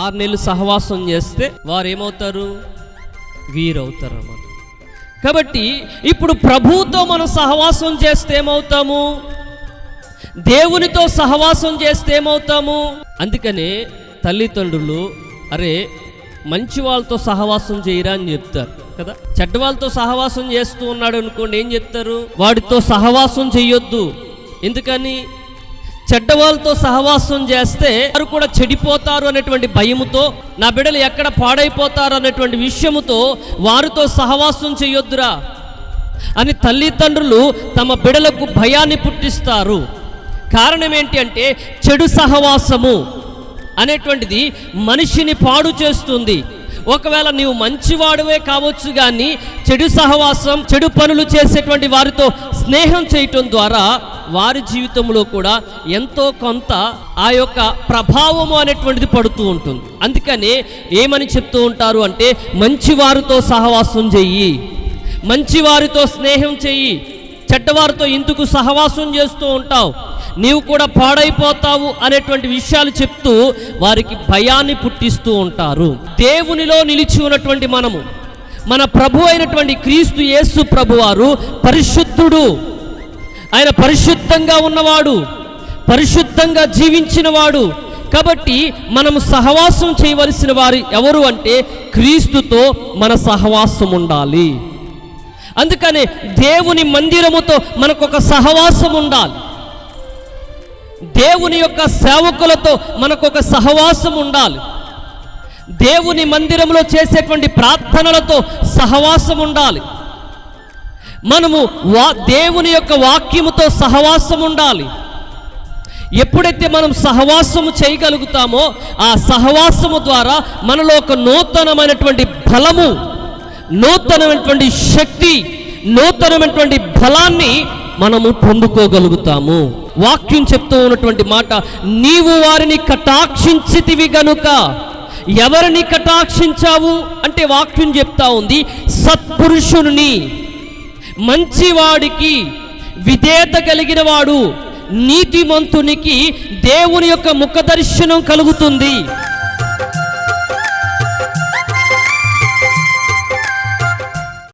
6 నెలలు సహవాసం చేస్తే వారు ఏమవుతారు? వీరవుతారు అన్నమాట. కాబట్టి ఇప్పుడు ప్రభువుతో మనం సహవాసం చేస్తే ఏమవుతాము? దేవునితో సహవాసం చేస్తే ఏమవుతాము? అందుకనే తల్లిదండ్రులు అరే మంచి వాళ్ళతో సహవాసం చేయరా అని చెప్తారు కదా. చెడ్డ వాళ్ళతో సహవాసం చేస్తూ ఉన్నాడు అనుకోండి, ఏం చెప్తారు? వాడితో సహవాసం చెయ్యొద్దు. ఎందుకని? చెడ్డ వాళ్ళతో సహవాసం చేస్తే వారు కూడా చెడిపోతారు అనేటువంటి భయముతో, నా బిడ్డలు ఎక్కడ పాడైపోతారు అనేటువంటి విషయముతో వారితో సహవాసం చెయ్యొద్దురా అని తల్లిదండ్రులు తమ బిడ్డలకు భయాన్ని పుట్టిస్తారు. కారణం ఏంటి అంటే చెడు సహవాసము అనేటువంటిది మనిషిని పాడు చేస్తుంది. ఒకవేళ నీవు మంచివాడువే కావచ్చు, కానీ చెడు సహవాసం, చెడు పనులు చేసేటువంటి వారితో స్నేహం చేయటం ద్వారా వారి జీవితంలో కూడా ఎంతో కొంత ఆ యొక్క ప్రభావము అనేటువంటిది పడుతూ ఉంటుంది. అందుకనే ఏమని చెప్తూ ఉంటారు అంటే మంచివారితో సహవాసం చెయ్యి, మంచివారితో స్నేహం చెయ్యి, చెడ్డవారితో ఎందుకు సహవాసం చేస్తూ ఉంటావు, నీవు కూడా పాడైపోతావు అనేటువంటి విషయాలు చెప్తూ వారికి భయాన్ని పుట్టిస్తూ ఉంటారు. దేవునిలో నిలిచి ఉన్నటువంటి మనము, మన ప్రభు అయినటువంటి క్రీస్తు యేసు ప్రభువారు పరిశుద్ధుడు. ఆయన పరిశుద్ధంగా ఉన్నవాడు, పరిశుద్ధంగా జీవించినవాడు. కాబట్టి మనము సహవాసం చేయవలసిన వారు ఎవరు అంటే క్రీస్తుతో మన సహవాసం ఉండాలి. అందుకనే దేవుని మందిరముతో మనకొక సహవాసం ఉండాలి. దేవుని యొక్క సేవకులతో మనకొక సహవాసం ఉండాలి. దేవుని మందిరంలో చేసేటువంటి ప్రార్థనలతో సహవాసం ఉండాలి. మనము దేవుని యొక్క వాక్యముతో సహవాసం ఉండాలి. ఎప్పుడైతే మనం సహవాసము చేయగలుగుతామో ఆ సహవాసము ద్వారా మనలో ఒక నూతనమైనటువంటి బలము, నూతనమైనటువంటి శక్తి, నూతనమైనటువంటి బలాన్ని మనము పొందుకోగలుగుతాము. వాక్యం చెప్తూ ఉన్నటువంటి మాట, నీవు వారిని కటాక్షించితివి గనుక. ఎవరిని కటాక్షించావు అంటే వాక్యం చెప్తా ఉంది సత్పురుషుని, మంచివాడికి, విధేయత కలిగిన వాడు, నీతిమంతునికి దేవుని యొక్క ముఖ దర్శనం కలుగుతుంది.